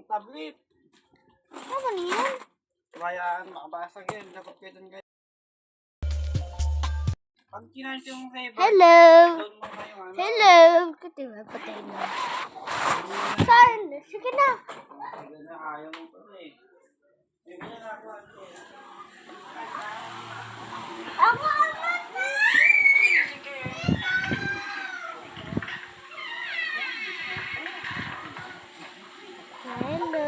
tablet. Ano yan? Kaya makabasag yun. Dapat kayo dun kayo. Pag kinalit yung favor, Hello! down mo na yung ano. Hello! Kasi patay na. Saan? Sige na. Sige na, ayaw mo pa eh. Sige na ako. Ako na! Hello!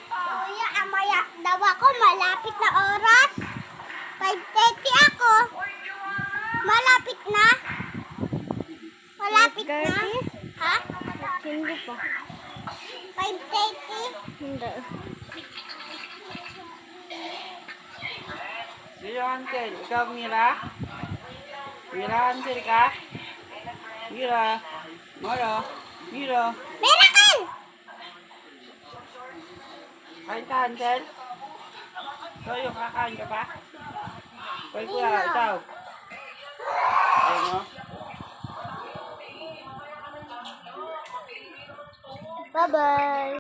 Kuya, amaya daw ako. Malapit na oras. 5:30 ako. Malapit na. Malapit na. Ha? Hindi pa. 5:30? Hindi. Sino Ansel? Ikaw, Mira? Mira, Ansel ka? Mira? Mara? Mira? Miracle! Kain ka, Ansel? Ikaw yung kakain ka pa? Kain ko lang, ikaw. Ayun mo? Bye-bye.